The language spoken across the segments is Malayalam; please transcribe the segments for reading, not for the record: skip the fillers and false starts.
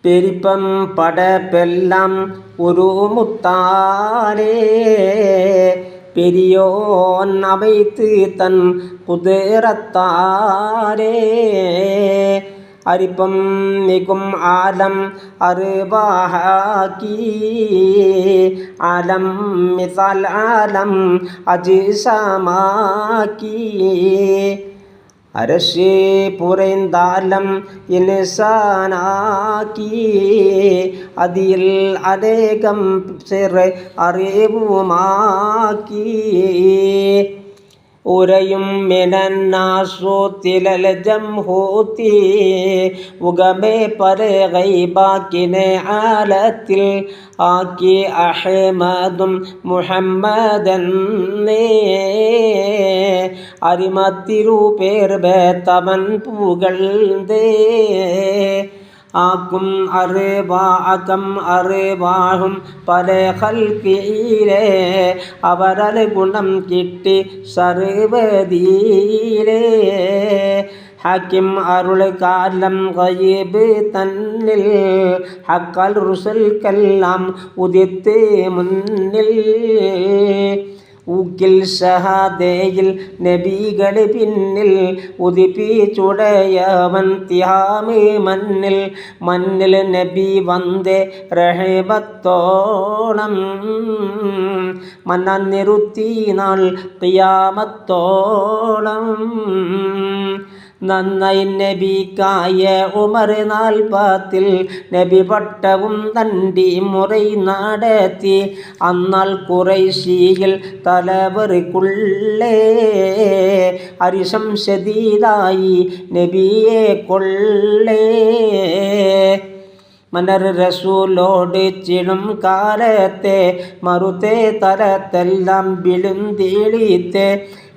പെരിപ്പം പടപ്പെല്ലാം ഒരു മുത്താരേ പെരിയോൻ അവൈത്ത് തൻ കുതിരത്താരേ അരിപ്പം മികും ആലം അറിവാക്കി ആലം മിസാൽ ആലം അജിസമാക്കി അരശി പുരൈന്താലം ഇൻസാനാക്കി അതിൽ അനേകം സിറ് അറിവുമാക്കി ഉരയും മിനന്നാസൂത്തിലൽ ജംഹൂത്തി ഉഗമേ പരെ ഗൈബാക്കിനെ ആലത്തിൽ ആക്കി അഹ്മദും മുഹമ്മദെന്നേ അരിമത്തിരൂപേർ ബേത്തവൻ പുകഴ്ന്തേ ആക്കും അറിവാകം അറിവാഹും പല ഖൽക്കിയിലെ അവരൽ ഗുണം കിട്ടി സർവ്വതീയിലെ ഹക്കിം അരുൾ കാലം ഗൈബ് തന്നിൽ ഹക്കൽ റുസൽക്കെല്ലാം ഉദിത്ത് മുന്നിൽ ഊക്കിൽ ഷഹാദയിൽ നബികൾ പിന്നിൽ ഉദിപ്പിച്ചുടയവൻ തിഹാമ് മന്നിൽ മന്നിൽ നബി വந்தே റഹബത്തോളം മന്നാൻ നിറുത്തി നാൾ ഖിയാമത്തോളം നന്നായി നബിക്കായ ഉമർ 40 നബി പട്ടവും തണ്ടി മുറൈ നടത്തി അന്നാൽ ഖുറൈശിയിൽ തലവറിക്കുള്ളേ അരിശം ശദീദായി നബിയെ കൊള്ളേ മനർ റസൂലോട് ചിടും കാലത്തെ മറുത്തെ തരത്തെല്ലാം വിളുന്തീളിത്തെ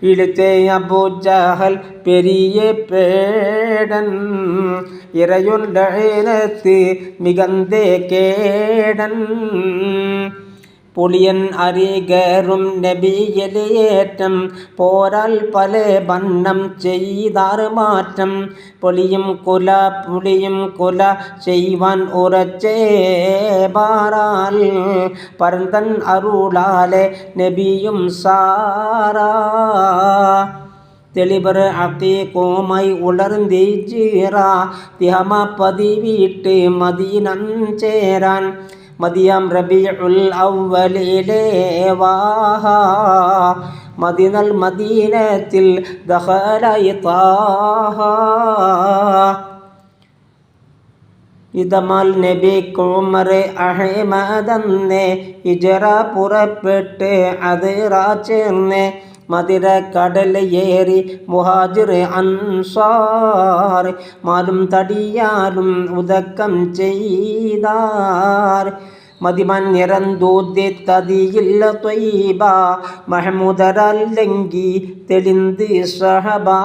ഇടുത്തെ അബൂജഹൽ പെരിയ പേടൻ ഇറയൊണ്ടത്ത് മികന്തേ കേടൻ പുളിയൻ അരികറും നബിയലേറ്റം പോരാൽ പല ബണ്ണം ചെയ്താർ മാറ്റം പുളിയും കുല ചെയ്യുവാൻ ഉറച്ചേ ബാറാൽ പരന്തൻ അരുളാലെ നബിയും സാറാ തെളിവർ അക്കീക്കോമായി ഉളർന്നീറ തിഹമ പതിവിട്ട് മദീനം ചേരാൻ മദിയം റബീഉൽ അവ്വലിലെ വാഹ മദീനൽ മദീനത്തിൽ ദഖല ത്വാഹ ഇതമാൽ നബിക്ക് ഉമർ അഹ്മദെന്ന് ഹിജ്റ പുറപ്പെട്ട് അതിറ ചേർന്ന് മദിര കടൽ ഏറി മുഹാജിർ അൻസാർ മാലും തടിയാലും ഉദക്കം ചെയ്താർ മദിമൻ നിറന്തൂതി തതിയില്ല ത്വയ്ബ മഹ്മൂദരല്ലെങ്കിൽ തെളിന്ത് സഹബാ